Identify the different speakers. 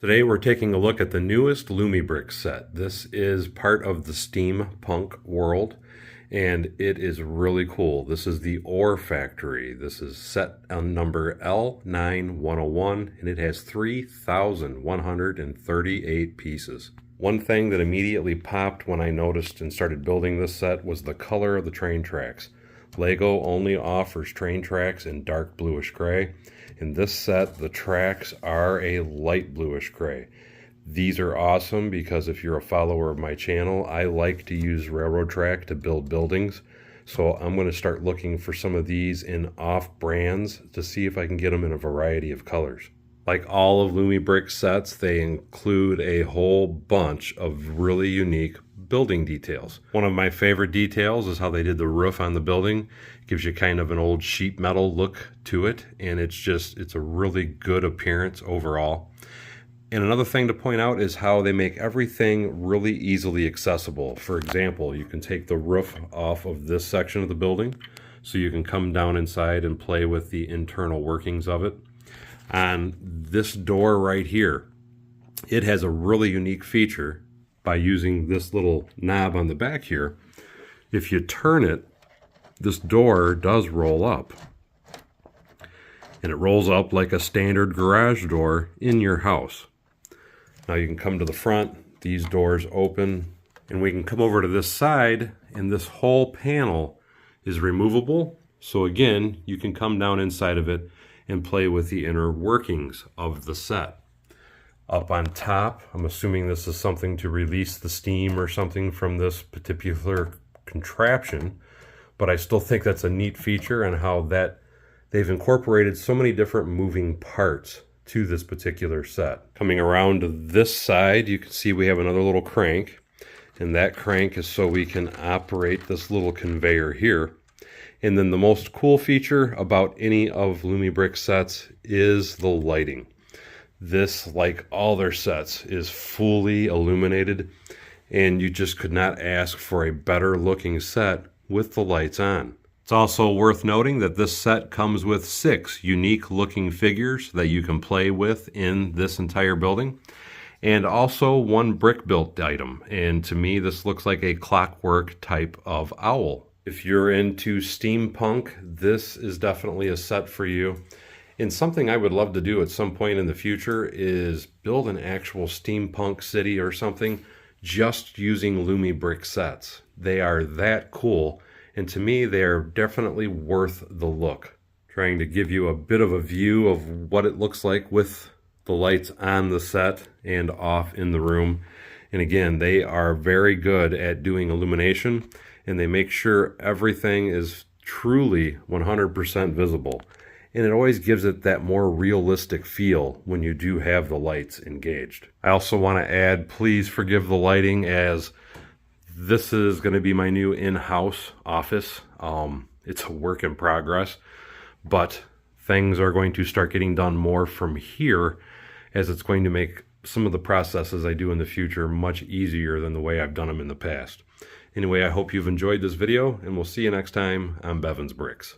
Speaker 1: Today we're taking a look at the newest Lumibrick set. This is part of the steampunk world and it is really cool. This is the Ore Factory. This is set on number L9101 and it has 3,138 pieces. One thing that immediately popped when I noticed and started building this set was the color of the train tracks. LEGO only offers train tracks in dark bluish gray. In this set, the tracks are a light bluish gray. These are awesome because if you're a follower of my channel, I like to use railroad track to build buildings. So I'm going to start looking for some of these in off brands to see if I can get them in a variety of colors. Like all of Lumibrick sets, they include a whole bunch of really unique building details. One of my favorite details is how they did the roof on the building. It gives you kind of an old sheet metal look to it, and it's a really good appearance overall. And another thing to point out is how they make everything really easily accessible. For example, you can take the roof off of this section of the building, so you can come down inside and play with the internal workings of it. On this door right here, it has a really unique feature by using this little knob on the back here. If you turn it, this door does roll up. And it rolls up like a standard garage door in your house. Now you can come to the front, these doors open, and we can come over to this side, and this whole panel is removable. So again, you can come down inside of it and play with the inner workings of the set. Up on top, I'm assuming this is something to release the steam or something from this particular contraption, but I still think that's a neat feature and how that they've incorporated so many different moving parts to this particular set. Coming around to this side, you can see we have another little crank, and that crank is so we can operate this little conveyor here. And then the most cool feature about any of Lumibrick sets is the lighting. This, like all their sets, is fully illuminated, and you just could not ask for a better looking set with the lights on. It's also worth noting that this set comes with 6 unique looking figures that you can play with in this entire building, and also 1 brick built item. And to me, this looks like a clockwork type of owl. If you're into steampunk, this is definitely a set for you. And something I would love to do at some point in the future is build an actual steampunk city or something just using Lumibrick sets. They are that cool, and to me they are definitely worth the look. Trying to give you a bit of a view of what it looks like with the lights on the set and off in the room. And again, they are very good at doing illumination, and they make sure everything is truly 100% visible. And it always gives it that more realistic feel when you do have the lights engaged. I also want to add, please forgive the lighting, as this is going to be my new in-house office. It's a work in progress, but things are going to start getting done more from here, as it's going to make some of the processes I do in the future much easier than the way I've done them in the past. Anyway, I hope you've enjoyed this video, and we'll see you next time on Bevins Bricks.